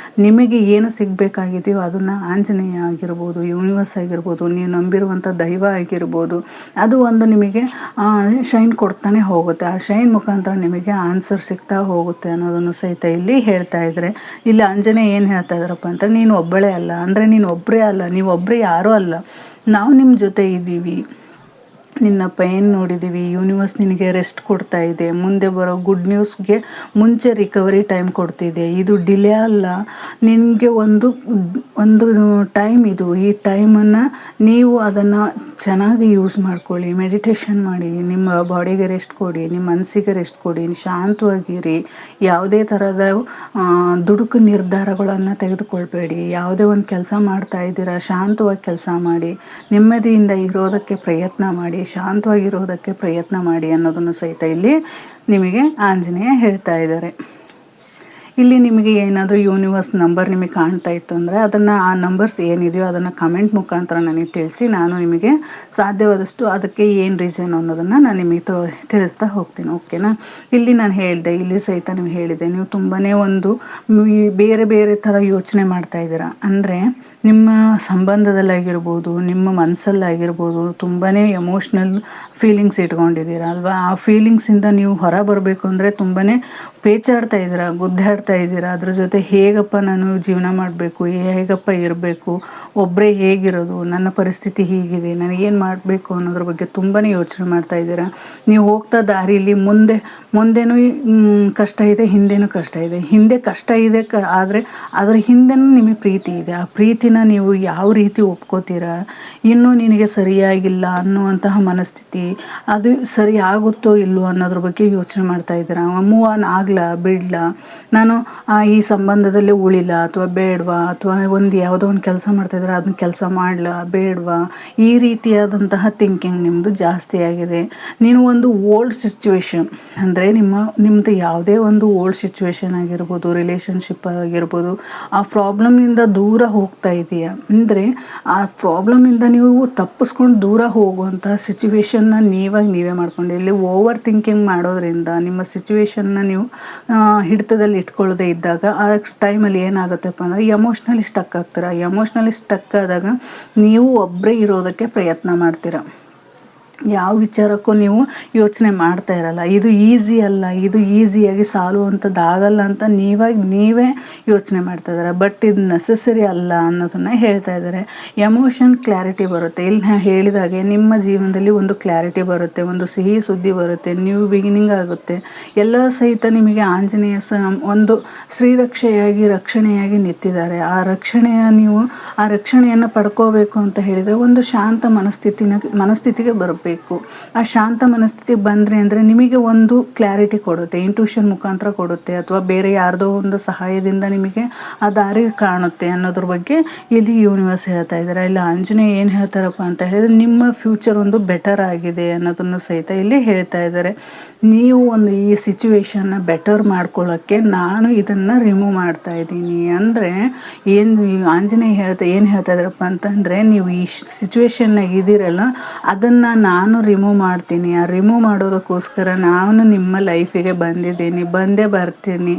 ನಿಮಗೆ ಏನು ಸಿಗಬೇಕಾಗಿದೆಯೋ ಅದನ್ನು ಆಂಜನೇಯ ಆಗಿರ್ಬೋದು, ಯೂನಿವರ್ಸ್ ಆಗಿರ್ಬೋದು, ನೀವು ನಂಬಿರುವಂಥ ದೈವ ಆಗಿರ್ಬೋದು, ಅದು ಒಂದು ನಿಮಗೆ ಶೈನ್ ಕೊಡ್ತಾನೆ ಹೋಗುತ್ತೆ. ಆ ಶೈನ್ ಮುಖಾಂತರ ನಿಮಗೆ ಆನ್ಸರ್ ಸಿಗ್ತಾ ಹೋಗುತ್ತೆ ಅನ್ನೋದನ್ನು ಸಹಿತ ಇಲ್ಲಿ ಹೇಳ್ತಾ ಇದ್ದಾರೆ. ಇಲ್ಲಿ ಆಂಜನೇಯ ಏನು ಹೇಳ್ತಾ ಇದ್ದಾರಪ್ಪ ಅಂತ, ನೀನು ಒಬ್ಬಳೇ ಅಲ್ಲ, ಅಂದರೆ ನೀನು ಒಬ್ಬರೇ ಅಲ್ಲ, ನೀವು ಒಬ್ಬರೇ ಯಾರೂ ಅಲ್ಲ, ನಾವು ನಿಮ್ಮ ಜೊತೆ ಇದ್ದೀವಿ, ನಿನ್ನ ಪೈನ್ ನೋಡಿದ್ದೀವಿ, ಯೂನಿವರ್ಸ್ ನಿನಗೆ ರೆಸ್ಟ್ ಕೊಡ್ತಾ ಇದೆ, ಮುಂದೆ ಬರೋ ಗುಡ್ ನ್ಯೂಸ್ಗೆ ಮುಂಚೆ ರಿಕವರಿ ಟೈಮ್ ಕೊಡ್ತಿದೆ. ಇದು ಡಿಲೇ ಅಲ್ಲ, ನಿನಗೆ ಒಂದು ಟೈಮ್ ಇದು. ಈ ಟೈಮನ್ನು ನೀವು ಅದನ್ನು ಚೆನ್ನಾಗಿ ಯೂಸ್ ಮಾಡ್ಕೊಳ್ಳಿ, ಮೆಡಿಟೇಷನ್ ಮಾಡಿ, ನಿಮ್ಮ ಬಾಡಿಗೆ ರೆಸ್ಟ್ ಕೊಡಿ, ನಿಮ್ಮ ಮನಸ್ಸಿಗೆ ರೆಸ್ಟ್ ಕೊಡಿ, ಶಾಂತವಾಗಿರಿ. ಯಾವುದೇ ಥರದ ದುಡುಕು ನಿರ್ಧಾರಗಳನ್ನು ತೆಗೆದುಕೊಳ್ಬೇಡಿ. ಯಾವುದೇ ಒಂದು ಕೆಲಸ ಮಾಡ್ತಾ ಇದ್ದೀರಾ, ಶಾಂತವಾಗಿ ಕೆಲಸ ಮಾಡಿ, ನೆಮ್ಮದಿಯಿಂದ ಇರೋದಕ್ಕೆ ಪ್ರಯತ್ನ ಮಾಡಿ, ಶಾಂತವಾಗಿರೋದಕ್ಕೆ ಪ್ರಯತ್ನ ಮಾಡಿ ಅನ್ನೋದನ್ನು ಸಹಿತ ಇಲ್ಲಿ ನಿಮಗೆ ಆಂಜನೇಯ ಹೇಳ್ತಾ ಇದ್ದಾರೆ. ಇಲ್ಲಿ ನಿಮಗೆ ಏನಾದರೂ ಯೂನಿವರ್ಸ್ ನಂಬರ್ ನಿಮಗೆ ಕಾಣ್ತಾ ಇತ್ತು ಅಂದರೆ ಅದನ್ನು, ಆ ನಂಬರ್ಸ್ ಏನಿದೆಯೋ ಅದನ್ನು ಕಮೆಂಟ್ ಮುಖಾಂತರ ನನಗೆ ತಿಳಿಸಿ, ನಾನು ನಿಮಗೆ ಸಾಧ್ಯವಾದಷ್ಟು ಅದಕ್ಕೆ ಏನು ರೀಸನ್ ಅನ್ನೋದನ್ನು ನಾನು ನಿಮಗೆ ತಿಳಿಸ್ತಾ ಹೋಗ್ತೀನಿ. ಓಕೆನಾ. ಇಲ್ಲಿ ನಾನು ಹೇಳಿದೆ, ಇಲ್ಲಿ ಸಹಿತ ನೀವು ಹೇಳಿದೆ, ನೀವು ತುಂಬಾ ಒಂದು ಬೇರೆ ಬೇರೆ ಥರ ಯೋಚನೆ ಮಾಡ್ತಾ ಇದ್ದೀರಾ. ಅಂದರೆ ನಿಮ್ಮ ಸಂಬಂಧದಲ್ಲಾಗಿರ್ಬೋದು, ನಿಮ್ಮ ಮನಸ್ಸಲ್ಲಾಗಿರ್ಬೋದು ತುಂಬಾ ಎಮೋಷ್ನಲ್ ಫೀಲಿಂಗ್ಸ್ ಇಟ್ಕೊಂಡಿದ್ದೀರಾ ಅಲ್ವಾ. ಆ ಫೀಲಿಂಗ್ಸಿಂದ ನೀವು ಹೊರ ಬರಬೇಕು ಅಂದರೆ ತುಂಬಾ ಪೇಚಾಡ್ತಾ ಇದ್ದೀರಾ, ಗುದ್ದಾಡ್ತಾ ಇದ್ದೀರಾ. ಅದ್ರ ಜೊತೆ ಹೇಗಪ್ಪ ನಾನು ಜೀವನ ಮಾಡಬೇಕು, ಹೇಗಪ್ಪ ಇರಬೇಕು, ಒಬ್ಬರೇ ಹೇಗಿರೋದು, ನನ್ನ ಪರಿಸ್ಥಿತಿ ಹೀಗಿದೆ, ನನಗೇನು ಮಾಡಬೇಕು ಅನ್ನೋದ್ರ ಬಗ್ಗೆ ತುಂಬಾ ಯೋಚನೆ ಮಾಡ್ತಾ ಇದ್ದೀರಾ. ನೀವು ಹೋಗ್ತಾ ದಾರಿಯಲ್ಲಿ ಮುಂದೆನೂ ಕಷ್ಟ ಇದೆ, ಹಿಂದೆನೂ ಕಷ್ಟ ಇದೆ. ಹಿಂದೆ ಕಷ್ಟ ಇದೆ, ಆದರೆ ಅದರ ಹಿಂದೆನೂ ನಿಮಗೆ ಪ್ರೀತಿ ಇದೆ. ಆ ಪ್ರೀತಿ ಸ್ಥಿತಿನ ನೀವು ಯಾವ ರೀತಿ ಒಪ್ಕೋತೀರಾ, ಇನ್ನೂ ನಿನಗೆ ಸರಿಯಾಗಿಲ್ಲ ಅನ್ನುವಂತಹ ಮನಸ್ಥಿತಿ, ಅದು ಸರಿ ಆಗುತ್ತೋ ಇಲ್ಲವೋ ಅನ್ನೋದ್ರ ಬಗ್ಗೆ ಯೋಚನೆ ಮಾಡ್ತಾ ಇದ್ದೀರಾ. ಮೂವ್ ಆನ್ ಆಗಲ ಬಿಡಲ, ನಾನು ಈ ಸಂಬಂಧದಲ್ಲಿ ಉಳಿಲ ಅಥವಾ ಬೇಡವಾ, ಅಥವಾ ಯಾವುದೋ ಒಂದು ಕೆಲಸ ಮಾಡ್ತಾಯಿದ್ರೆ ಅದನ್ನ ಕೆಲಸ ಮಾಡಲ ಬೇಡವಾ, ಈ ರೀತಿಯಾದಂತಹ ಥಿಂಕಿಂಗ್ ನಿಮ್ಮದು ಜಾಸ್ತಿ ಆಗಿದೆ. ನೀನು ಒಂದು ಓಲ್ಡ್ ಸಿಚುವೇಶನ್ ಅಂದರೆ ನಿಮ್ಮದು ಯಾವುದೇ ಒಂದು ಓಲ್ಡ್ ಸಿಚುವೇಶನ್ ಆಗಿರ್ಬೋದು, ರಿಲೇಷನ್ಶಿಪ್ ಆಗಿರ್ಬೋದು, ಆ ಪ್ರಾಬ್ಲಮಿಂದ ದೂರ ಹೋಗ್ತಾ ಇದೆಯಾ ಅಂದರೆ ಆ ಪ್ರಾಬ್ಲಮಿಂದ ನೀವು ತಪ್ಪಿಸ್ಕೊಂಡು ದೂರ ಹೋಗುವಂಥ ಸಿಚುವೇಶನ್ನ ನೀವೇ ಮಾಡ್ಕೊಂಡು, ಇಲ್ಲಿ ಓವರ್ ಥಿಂಕಿಂಗ್ ಮಾಡೋದ್ರಿಂದ ನಿಮ್ಮ ಸಿಚುವೇಶನ್ನ ನೀವು ಹಿಡಿತದಲ್ಲಿ ಇಟ್ಕೊಳ್ಳದೆ ಇದ್ದಾಗ ಆ ಟೈಮಲ್ಲಿ ಏನಾಗುತ್ತಪ್ಪ ಅಂದರೆ ಎಮೋಷ್ನಲಿ ಸ್ಟಕ್ ಆಗ್ತೀರ. ಎಮೋಷ್ನಲಿ ಸ್ಟಕ್ ಆದಾಗ ನೀವು ಒಬ್ಬರೇ ಇರೋದಕ್ಕೆ ಪ್ರಯತ್ನ ಮಾಡ್ತೀರ. ಯಾವ ವಿಚಾರಕ್ಕೂ ನೀವು ಯೋಚನೆ ಮಾಡ್ತಾ ಇರಲ್ಲ. ಇದು ಈಸಿ ಅಲ್ಲ, ಇದು ಈಸಿಯಾಗಿ ಸಾಲುವಂಥದ್ದಾಗಲ್ಲ ಅಂತ ನೀವೇ ಯೋಚನೆ ಮಾಡ್ತಾ ಇದ್ದಾರೆ. ಬಟ್ ಇದು ನೆಸೆಸರಿ ಅಲ್ಲ ಅನ್ನೋದನ್ನು ಹೇಳ್ತಾ ಇದ್ದಾರೆ. ಎಮೋಷನ್ ಕ್ಲಾರಿಟಿ ಬರುತ್ತೆ. ಇಲ್ಲಿ ನಾನು ಹೇಳಿದಾಗೆ ನಿಮ್ಮ ಜೀವನದಲ್ಲಿ ಒಂದು ಕ್ಲಾರಿಟಿ ಬರುತ್ತೆ, ಒಂದು ಸಿಹಿ ಸುದ್ದಿ ಬರುತ್ತೆ, ನ್ಯೂ ಬಿಗಿನಿಂಗ್ ಆಗುತ್ತೆ. ಎಲ್ಲ ಸಹಿತ ನಿಮಗೆ ಆಂಜನೇಯ ಒಂದು ಶ್ರೀರಕ್ಷೆಯಾಗಿ ರಕ್ಷಣೆಯಾಗಿ ನಿಂತಿದ್ದಾರೆ. ಆ ರಕ್ಷಣೆಯನ್ನು ಪಡ್ಕೋಬೇಕು ಅಂತ ಹೇಳಿದರೆ ಒಂದು ಶಾಂತ ಮನಸ್ಥಿತಿಗೆ ಬರಬೇಕು. ಆ ಶಾಂತ ಮನಸ್ಥಿತಿ ಬಂದರೆ ಅಂದರೆ ನಿಮಗೆ ಒಂದು ಕ್ಲಾರಿಟಿ ಕೊಡುತ್ತೆ, ಇಂಟ್ಯೂಷನ್ ಮುಖಾಂತರ ಕೊಡುತ್ತೆ, ಅಥವಾ ಬೇರೆ ಯಾರ್ದೋ ಒಂದು ಸಹಾಯದಿಂದ ನಿಮಗೆ ಆ ದಾರಿ ಕಾಣುತ್ತೆ ಅನ್ನೋದ್ರ ಬಗ್ಗೆ ಇಲ್ಲಿ ಯೂನಿವರ್ಸ್ ಹೇಳ್ತಾ ಇದ್ದಾರೆ. ಇಲ್ಲಿ ಆಂಜನೇಯ ಏನು ಹೇಳ್ತಾರಪ್ಪ ಅಂತ ಹೇಳಿದ್ರೆ ನಿಮ್ಮ ಫ್ಯೂಚರ್ ಒಂದು ಬೆಟರ್ ಆಗಿದೆ ಅನ್ನೋದನ್ನು ಸಹಿತ ಇಲ್ಲಿ ಹೇಳ್ತಾ ಇದ್ದಾರೆ. ನೀವು ಒಂದು ಈ ಸಿಚುವೇಶನ್ನ ಬೆಟರ್ ಮಾಡ್ಕೊಳ್ಳೋಕ್ಕೆ ನಾನು ಇದನ್ನು ರಿಮೂವ್ ಮಾಡ್ತಾ ಇದ್ದೀನಿ ಅಂದರೆ ಆಂಜನೇಯ ಏನು ಹೇಳ್ತಾ ಇದ್ದಾರಪ್ಪ ಅಂತಂದರೆ, ನೀವು ಈ ಸಿಚುವೇಶನ್ನಾಗ ಇದ್ದೀರಲ್ಲ ಅದನ್ನು ನಾನು ರಿಮೂವ್ ಮಾಡ್ತೀನಿ. ಆ ರಿಮೂವ್ ಮಾಡೋದಕ್ಕೋಸ್ಕರ ನಾನು ನಿಮ್ಮ ಲೈಫಿಗೆ ಬಂದೇ ಬರ್ತೀನಿ,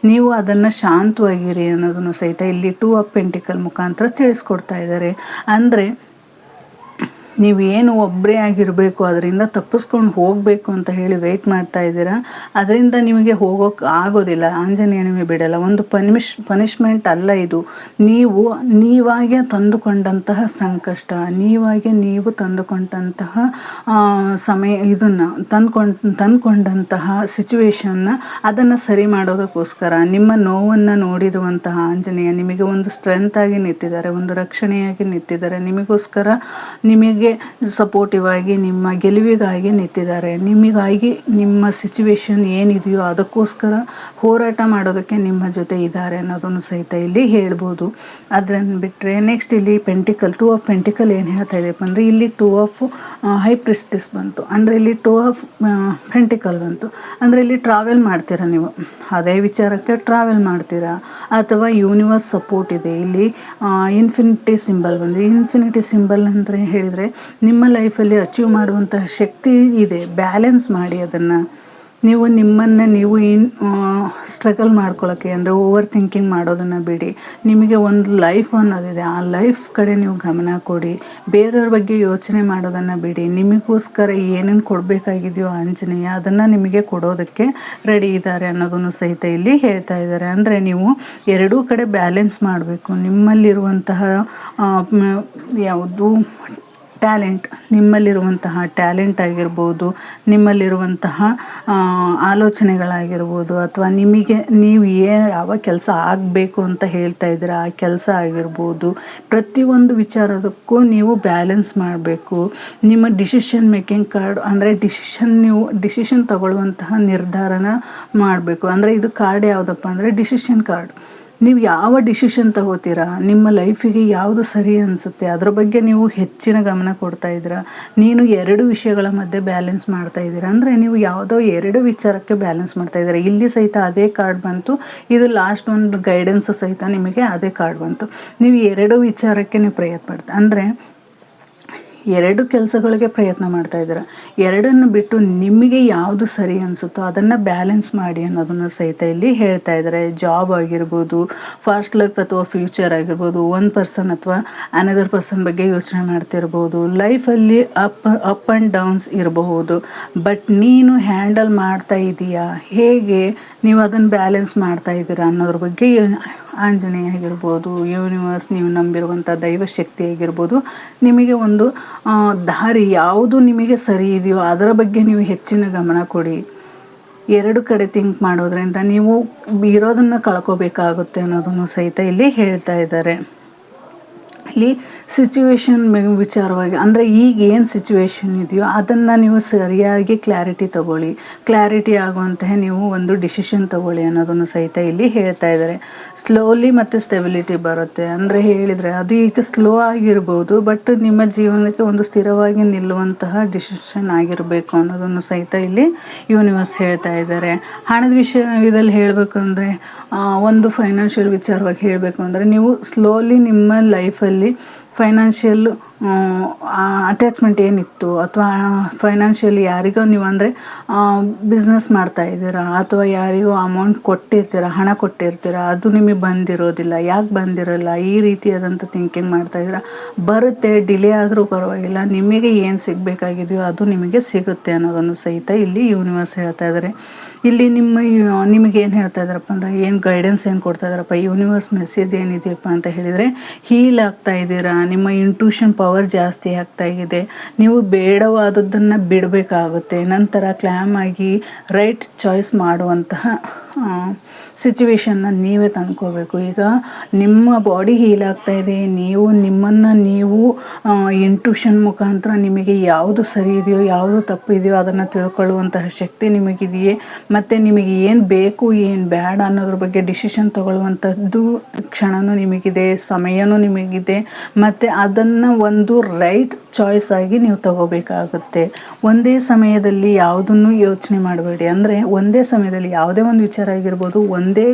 ನೀವು ಅದನ್ನು ಶಾಂತವಾಗಿರಿ ಅನ್ನೋದನ್ನು ಸಹಿತ ಇಲ್ಲಿ 2 ಆಫ್ ಪೆಂಟಿಕಲ್ ಮುಖಾಂತರ ತಿಳಿಸ್ಕೊಡ್ತಾ ಇದ್ದಾರೆ. ಅಂದರೆ ನೀವೇನು ಒಬ್ಬರೇ ಆಗಿರಬೇಕು, ಅದರಿಂದ ತಪ್ಪಿಸ್ಕೊಂಡು ಹೋಗಬೇಕು ಅಂತ ಹೇಳಿ ವೆಯ್ಟ್ ಮಾಡ್ತಾ ಇದ್ದೀರಾ. ಅದರಿಂದ ನಿಮಗೆ ಹೋಗೋಕ್ಕೆ ಆಗೋದಿಲ್ಲ. ಆಂಜನೇಯ ನಿಮಗೆ ಬಿಡಲ್ಲ. ಒಂದು ಪನಿಷ್ಮೆಂಟ್ ಅಲ್ಲ ಇದು. ನೀವಾಗೆ ತಂದುಕೊಂಡಂತಹ ಸಂಕಷ್ಟ, ನೀವು ತಂದುಕೊಂಡಂತಹ ಇದನ್ನು ತಂದುಕೊಂಡಂತಹ ಸಿಚುವೇಶನ್ನ ಅದನ್ನು ಸರಿ ಮಾಡೋದಕ್ಕೋಸ್ಕರ ನಿಮ್ಮ ನೋವನ್ನು ನೋಡಿರುವಂತಹ ಆಂಜನೇಯ ನಿಮಗೆ ಒಂದು ಸ್ಟ್ರೆಂತ್ ಆಗಿ ನಿಂತಿದ್ದಾರೆ, ಒಂದು ರಕ್ಷಣೆಯಾಗಿ ನಿಂತಿದ್ದಾರೆ. ನಿಮಗೆ ಸಪೋರ್ಟಿವ್ ಆಗಿ ನಿಮ್ಮ ಗೆಲುವಿಗಾಗಿ ನಿಂತಿದ್ದಾರೆ. ನಿಮಗಾಗಿ ನಿಮ್ಮ ಸಿಚುವೇಶನ್ ಏನಿದೆಯೋ ಅದಕ್ಕೋಸ್ಕರ ಹೋರಾಟ ಮಾಡೋದಕ್ಕೆ ನಿಮ್ಮ ಜೊತೆ ಇದ್ದಾರೆ ಅನ್ನೋದನ್ನು ಸಹಿತ ಇಲ್ಲಿ ಹೇಳ್ಬೋದು. ಅದನ್ನು ಬಿಟ್ಟರೆ ನೆಕ್ಸ್ಟ್ ಇಲ್ಲಿ ಪೆಂಟಿಕಲ್ 2 ಆಫ್ ಪೆಂಟಿಕಲ್ ಏನು ಹೇಳ್ತಾ ಇದೆಯಪ್ಪ ಅಂದರೆ, ಇಲ್ಲಿ 2 ಆಫ್ ಹೈ ಪ್ರಿಸ್ಟೆಸ್ ಬಂತು, ಅಂದರೆ ಇಲ್ಲಿ 2 ಆಫ್ ಪೆಂಟಿಕಲ್ ಬಂತು. ಅಂದರೆ ಇಲ್ಲಿ ಟ್ರಾವೆಲ್ ಮಾಡ್ತೀರಾ, ನೀವು ಅದೇ ವಿಚಾರಕ್ಕೆ ಟ್ರಾವೆಲ್ ಮಾಡ್ತೀರಾ, ಅಥವಾ ಯೂನಿವರ್ಸ್ ಸಪೋರ್ಟ್ ಇದೆ. ಇಲ್ಲಿ ಇನ್ಫಿನಿಟಿ ಸಿಂಬಲ್ ಬಂದು, ಇನ್ಫಿನಿಟಿ ಸಿಂಬಲ್ ಅಂದರೆ ಹೇಳಿದರೆ ನಿಮ್ಮ ಲೈಫಲ್ಲಿ ಅಚೀವ್ ಮಾಡುವಂತಹ ಶಕ್ತಿ ಇದೆ. ಬ್ಯಾಲೆನ್ಸ್ ಮಾಡಿ ಅದನ್ನು. ನಿಮ್ಮನ್ನು ನೀವು ಸ್ಟ್ರಗಲ್ ಮಾಡ್ಕೊಳ್ಳೋಕ್ಕೆ ಅಂದರೆ ಓವರ್ ಥಿಂಕಿಂಗ್ ಮಾಡೋದನ್ನು ಬಿಡಿ. ನಿಮಗೆ ಒಂದು ಲೈಫ್ ಅನ್ನೋದಿದೆ, ಆ ಲೈಫ್ ಕಡೆ ನೀವು ಗಮನ ಕೊಡಿ. ಬೇರೆಯವ್ರ ಬಗ್ಗೆ ಯೋಚನೆ ಮಾಡೋದನ್ನು ಬಿಡಿ. ನಿಮಗೋಸ್ಕರ ಏನೇನು ಕೊಡಬೇಕಾಗಿದೆಯೋ ಆಂಜನೇಯ ಅದನ್ನು ನಿಮಗೆ ಕೊಡೋದಕ್ಕೆ ರೆಡಿ ಇದ್ದಾರೆ ಅನ್ನೋದನ್ನು ಸಹಿತ ಇಲ್ಲಿ ಹೇಳ್ತಾ ಇದ್ದಾರೆ. ಅಂದರೆ ನೀವು ಎರಡೂ ಕಡೆ ಬ್ಯಾಲೆನ್ಸ್ ಮಾಡಬೇಕು. ನಿಮ್ಮಲ್ಲಿರುವಂತಹ ಯಾವುದು ಟ್ಯಾಲೆಂಟ್, ನಿಮ್ಮಲ್ಲಿರುವಂತಹ ಟ್ಯಾಲೆಂಟ್ ಆಗಿರ್ಬೋದು, ನಿಮ್ಮಲ್ಲಿರುವಂತಹ ಆಲೋಚನೆಗಳಾಗಿರ್ಬೋದು, ಅಥವಾ ನೀವು ಯಾವ ಕೆಲಸ ಆಗಬೇಕು ಅಂತ ಹೇಳ್ತಾ ಇದ್ದೀರಾ ಆ ಕೆಲಸ ಆಗಿರ್ಬೋದು, ಪ್ರತಿಯೊಂದು ವಿಚಾರದಕ್ಕೂ ನೀವು ಬ್ಯಾಲೆನ್ಸ್ ಮಾಡಬೇಕು. ನಿಮ್ಮ ಡಿಸಿಷನ್ ಮೇಕಿಂಗ್ ಕಾರ್ಡ್ ಅಂದರೆ ನೀವು ಡಿಸಿಷನ್ ತಗೊಳ್ಳುವಂತಹ ನಿರ್ಧಾರನ ಮಾಡಬೇಕು. ಅಂದರೆ ಇದು ಕಾರ್ಡ್ ಯಾವುದಪ್ಪ ಅಂದರೆ ಡಿಸಿಷನ್ ಕಾರ್ಡ್. ನೀವು ಯಾವ ಡಿಸಿಷನ್ ತಗೋತೀರಾ, ನಿಮ್ಮ ಲೈಫಿಗೆ ಯಾವುದು ಸರಿ ಅನಿಸುತ್ತೆ ಅದರ ಬಗ್ಗೆ ನೀವು ಹೆಚ್ಚಿನ ಗಮನ ಕೊಡ್ತಾ ಇದ್ದೀರಾ. ನೀನು 2 ವಿಷಯಗಳ ಮಧ್ಯೆ ಬ್ಯಾಲೆನ್ಸ್ ಮಾಡ್ತಾ ಇದ್ದೀರಾ. ಅಂದರೆ ನೀವು ಯಾವುದೋ 2 ವಿಚಾರಕ್ಕೆ ಬ್ಯಾಲೆನ್ಸ್ ಮಾಡ್ತಾ ಇದ್ದೀರಾ. ಇಲ್ಲಿ ಸಹಿತ ಅದೇ ಕಾರ್ಡ್ ಬಂತು. ಇದು ಲಾಸ್ಟ್ ಒಂದು ಗೈಡೆನ್ಸ್ ಸಹಿತ ನಿಮಗೆ ಅದೇ ಕಾರ್ಡ್ ಬಂತು. ನೀವು 2 ವಿಚಾರಕ್ಕೆ ನೀವು ಪ್ರಯತ್ನ ಪಡ್ತಾ ಅಂದರೆ 2 ಕೆಲಸಗಳಿಗೆ ಪ್ರಯತ್ನ ಮಾಡ್ತಾ ಇದ್ದೀರಾ. 2ನ್ನು ಬಿಟ್ಟು ನಿಮಗೆ ಯಾವುದು ಸರಿ ಅನಿಸುತ್ತೋ ಅದನ್ನು ಬ್ಯಾಲೆನ್ಸ್ ಮಾಡಿ ಅನ್ನೋದನ್ನು ಸಹಿತ ಇಲ್ಲಿ ಹೇಳ್ತಾ ಇದ್ದಾರೆ. ಜಾಬ್ ಆಗಿರ್ಬೋದು, ಫಾಸ್ಟ್ ಲೈಫ್ ಅಥವಾ ಫ್ಯೂಚರ್ ಆಗಿರ್ಬೋದು, ಒನ್ ಪರ್ಸನ್ ಅಥವಾ ಅನದರ್ ಪರ್ಸನ್ ಬಗ್ಗೆ ಯೋಚನೆ ಮಾಡ್ತಿರ್ಬೋದು. ಲೈಫಲ್ಲಿ ಅಪ್ ಆ್ಯಂಡ್ ಡೌನ್ಸ್ ಇರಬಹುದು. ಬಟ್ ನೀನು ಹ್ಯಾಂಡಲ್ ಮಾಡ್ತಾ ಇದೀಯಾ, ಹೇಗೆ ನೀವು ಅದನ್ನು ಬ್ಯಾಲೆನ್ಸ್ ಮಾಡ್ತಾ ಇದ್ದೀರಾ ಅನ್ನೋದ್ರ ಬಗ್ಗೆ ಆಂಜನೇಯ ಆಗಿರ್ಬೋದು, ಯೂನಿವರ್ಸ್, ನೀವು ನಂಬಿರುವಂಥ ದೈವಶಕ್ತಿ ಆಗಿರ್ಬೋದು, ನಿಮಗೆ ಒಂದು ದಾರಿ ಯಾವುದು ನಿಮಗೆ ಸರಿ ಇದೆಯೋ ಅದರ ಬಗ್ಗೆ ನೀವು ಹೆಚ್ಚಿನ ಗಮನ ಕೊಡಿ. 2 ಕಡೆ ಥಿಂಕ್ ಮಾಡೋದ್ರಿಂದ ನೀವು ಇರೋದನ್ನು ಕಳ್ಕೋಬೇಕಾಗುತ್ತೆ ಅನ್ನೋದನ್ನು ಸಹಿತ ಇಲ್ಲಿ ಹೇಳ್ತಾ ಇದ್ದಾರೆ. ಇಲ್ಲಿ ಸಿಚುವೇಶನ್ ವಿಚಾರವಾಗಿ ಅಂದರೆ ಈಗ ಏನು ಸಿಚುವೇಶನ್ ಇದೆಯೋ ಅದನ್ನು ನೀವು ಸರಿಯಾಗಿ ಕ್ಲಾರಿಟಿ ತಗೊಳ್ಳಿ, ಕ್ಲಾರಿಟಿ ಆಗುವಂತಹ ನೀವು ಒಂದು ಡಿಸಿಷನ್ ತಗೊಳ್ಳಿ ಅನ್ನೋದನ್ನು ಸಹಿತ ಇಲ್ಲಿ ಹೇಳ್ತಾ ಇದ್ದಾರೆ. ಸ್ಲೋಲಿ ಮತ್ತು ಸ್ಟೆಬಿಲಿಟಿ ಬರುತ್ತೆ ಅಂದರೆ ಹೇಳಿದರೆ ಅದು ಈಗ ಸ್ಲೋ ಆಗಿರ್ಬೋದು, ಬಟ್ ನಿಮ್ಮ ಜೀವನಕ್ಕೆ ಒಂದು ಸ್ಥಿರವಾಗಿ ನಿಲ್ಲುವಂತಹ ಡಿಸಿಷನ್ ಆಗಿರಬೇಕು ಅನ್ನೋದನ್ನು ಸಹಿತ ಇಲ್ಲಿ ಯೂನಿವರ್ಸ್ ಹೇಳ್ತಾ ಇದ್ದಾರೆ. ಹಣದ ವಿಷಯದಲ್ಲಿ ಹೇಳಬೇಕು ಅಂದರೆ ಒಂದು ಫೈನಾನ್ಷಿಯಲ್ ವಿಚಾರವಾಗಿ ಹೇಳಬೇಕು ಅಂದರೆ ನೀವು ಸ್ಲೋಲಿ ನಿಮ್ಮ ಲೈಫಲ್ಲಿ ಫೈನಾನ್ಷಿಯಲ್ ಅಟ್ಯಾಚ್ಮೆಂಟ್ ಏನಿತ್ತು ಅಥವಾ ಫೈನಾನ್ಷಿಯಲಿ ಯಾರಿಗೋ ನೀವು ಅಂದರೆ ಬಿಸ್ನೆಸ್ ಮಾಡ್ತಾಯಿದ್ದೀರಾ ಅಥವಾ ಯಾರಿಗೋ ಅಮೌಂಟ್ ಕೊಟ್ಟಿರ್ತೀರ, ಹಣ ಕೊಟ್ಟಿರ್ತೀರ, ಅದು ನಿಮಗೆ ಬಂದಿರೋದಿಲ್ಲ. ಯಾಕೆ ಬಂದಿರೋಲ್ಲ ಈ ರೀತಿಯಾದಂಥ ಥಿಂಕಿಂಗ್ ಮಾಡ್ತಾಯಿದ್ದೀರಾ. ಬರುತ್ತೆ, ಡಿಲೇ ಆದರೂ ಪರವಾಗಿಲ್ಲ, ನಿಮಗೆ ಏನು ಸಿಗಬೇಕಾಗಿದೆಯೋ ಅದು ನಿಮಗೆ ಸಿಗುತ್ತೆ ಅನ್ನೋದನ್ನು ಸಹಿತ ಇಲ್ಲಿ ಯೂನಿವರ್ಸ್ ಹೇಳ್ತಾ ಇದ್ದಾರೆ. ಇಲ್ಲಿ ನಿಮಗೆ ಏನು ಹೇಳ್ತಾ ಇದ್ದಾರಪ್ಪ ಅಂದರೆ ಏನು ಗೈಡೆನ್ಸ್ ಏನು ಕೊಡ್ತಾ ಇದ್ದಾರಪ್ಪ ಯೂನಿವರ್ಸ್ ಮೆಸೇಜ್ ಏನಿದೆಯಪ್ಪ ಅಂತ ಹೇಳಿದರೆ, ಹೀಲ್ ಆಗ್ತಾ ಇದ್ದೀರಾ, ನಿಮ್ಮ ಇಂಟ್ಯೂಷನ್ ಪವರ್ ಜಾಸ್ತಿ ಆಗ್ತಾ ಇದೆ, ನೀವು ಬೇಡವಾದದ್ದನ್ನು ಬಿಡಬೇಕಾಗುತ್ತೆ, ನಂತರ ಕ್ಲಾಮ್ ಆಗಿ ರೈಟ್ ಚಾಯ್ಸ್ ಮಾಡುವಂತಹ ಸಿಚುವೇಶನ್ನ ನೀವೇ ತಂದ್ಕೋಬೇಕು. ಈಗ ನಿಮ್ಮ ಬಾಡಿ ಹೀಲ್ ಆಗ್ತಾ ಇದೆ, ನೀವು ನಿಮ್ಮನ್ನು ನೀವು ಇಂಟ್ಯೂಷನ್ ಮುಖಾಂತರ ನಿಮಗೆ ಯಾವುದು ಸರಿ ಇದೆಯೋ ಯಾವುದು ತಪ್ಪು ಇದೆಯೋ ಅದನ್ನು ತಿಳ್ಕೊಳ್ಳುವಂತಹ ಶಕ್ತಿ ನಿಮಗಿದೆಯೇ, ಮತ್ತು ನಿಮಗೆ ಏನು ಬೇಕು ಏನು ಬೇಡ ಅನ್ನೋದ್ರ ಬಗ್ಗೆ ಡಿಸಿಷನ್ ತಗೊಳ್ಳುವಂಥದ್ದು ಕ್ಷಣವೂ ನಿಮಗಿದೆ, ಸಮಯನೂ ನಿಮಗಿದೆ, ಮತ್ತು ಅದನ್ನು ಒಂದು ರೈಟ್ ಚಾಯ್ಸ್ ಆಗಿ ನೀವು ತಗೋಬೇಕಾಗುತ್ತೆ. ಒಂದೇ ಸಮಯದಲ್ಲಿ ಯಾವುದನ್ನು ಯೋಚನೆ ಮಾಡಬೇಡಿ. ಅಂದರೆ ಒಂದೇ ಸಮಯದಲ್ಲಿ ಯಾವುದೇ ಒಂದು ವಿಚಾರ ಆಗಿರ್ಬೋದು, ಒಂದೇ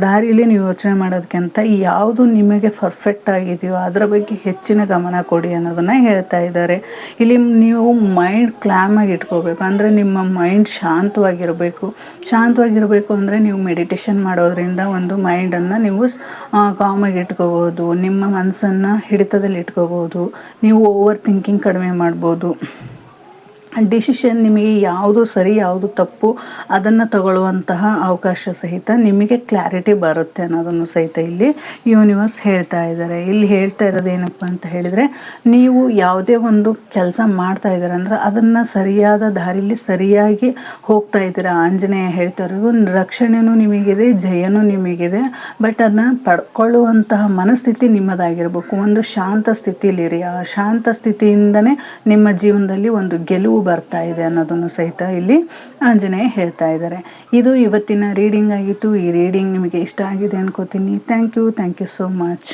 ದಾರಿಯಲ್ಲಿ ನೀವು ಯೋಚನೆ ಮಾಡೋದಕ್ಕಿಂತ ಯಾವುದು ನಿಮಗೆ ಪರ್ಫೆಕ್ಟ್ ಆಗಿದೆಯೋ ಅದರ ಬಗ್ಗೆ ಹೆಚ್ಚಿನ ಗಮನ ಕೊಡಿ ಅನ್ನೋದನ್ನು ಹೇಳ್ತಾ ಇದ್ದಾರೆ. ಇಲ್ಲಿ ನೀವು ಮೈಂಡ್ ಕ್ಲಾಮಾಗಿ ಇಟ್ಕೋಬೇಕು, ಅಂದರೆ ನಿಮ್ಮ ಮೈಂಡ್ ಶಾಂತವಾಗಿರಬೇಕು ಅಂದರೆ ನೀವು ಮೆಡಿಟೇಷನ್ ಮಾಡೋದ್ರಿಂದ ಒಂದು ಮೈಂಡನ್ನು ನೀವು ಕಾಮಾಗಿ ಇಟ್ಕೋಬೋದು, ನಿಮ್ಮ ಮನಸ್ಸನ್ನು ಹಿಡಿತದಲ್ಲಿ ಇಟ್ಕೋಬೋದು, ನೀವು ಓವರ್ ಥಿಂಕಿಂಗ್ ಕಡಿಮೆ ಮಾಡ್ಬೋದು. ಡಿಸಿಷನ್ ನಿಮಗೆ ಯಾವುದು ಸರಿ ಯಾವುದು ತಪ್ಪು ಅದನ್ನು ತಗೊಳ್ಳುವಂತಹ ಅವಕಾಶ ಸಹಿತ ನಿಮಗೆ ಕ್ಲಾರಿಟಿ ಬರುತ್ತೆ ಅನ್ನೋದನ್ನು ಸಹಿತ ಇಲ್ಲಿ ಯೂನಿವರ್ಸ್ ಹೇಳ್ತಾ ಇದ್ದಾರೆ. ಇಲ್ಲಿ ಹೇಳ್ತಾ ಇರೋದು ಏನಪ್ಪ ಅಂತ ಹೇಳಿದರೆ, ನೀವು ಯಾವುದೇ ಒಂದು ಕೆಲಸ ಮಾಡ್ತಾ ಇದ್ದೀರ ಅಂದರೆ ಅದನ್ನು ಸರಿಯಾದ ದಾರಿಲಿ ಸರಿಯಾಗಿ ಹೋಗ್ತಾ ಇದ್ದೀರಾ. ಆಂಜನೇಯ ಹೇಳ್ತಾ ಇರೋದು ರಕ್ಷಣೆಯೂ ನಿಮಗಿದೆ, ಜಯನೂ ನಿಮಗಿದೆ, ಬಟ್ ಅದನ್ನು ಪಡ್ಕೊಳ್ಳುವಂತಹ ಮನಸ್ಥಿತಿ ನಿಮ್ಮದಾಗಿರ್ಬೇಕು. ಒಂದು ಶಾಂತ ಸ್ಥಿತಿಯಲ್ಲಿರಿ, ಆ ಶಾಂತ ಸ್ಥಿತಿಯಿಂದನೇ ನಿಮ್ಮ ಜೀವನದಲ್ಲಿ ಒಂದು ಗೆಲುವು ಬರ್ತಾ ಇದೆ ಅನ್ನೋದನ್ನು ಸಹಿತ ಇಲ್ಲಿ ಆಂಜನೇಯ ಹೇಳ್ತಾ ಇದ್ದಾರೆ. ಇದು ಇವತ್ತಿನ ರೀಡಿಂಗ್ ಆಗಿತ್ತು. ಈ ರೀಡಿಂಗ್ ನಿಮಗೆ ಇಷ್ಟ ಆಗಿದೆ ಅನ್ಕೋತೀನಿ. Thank you so much.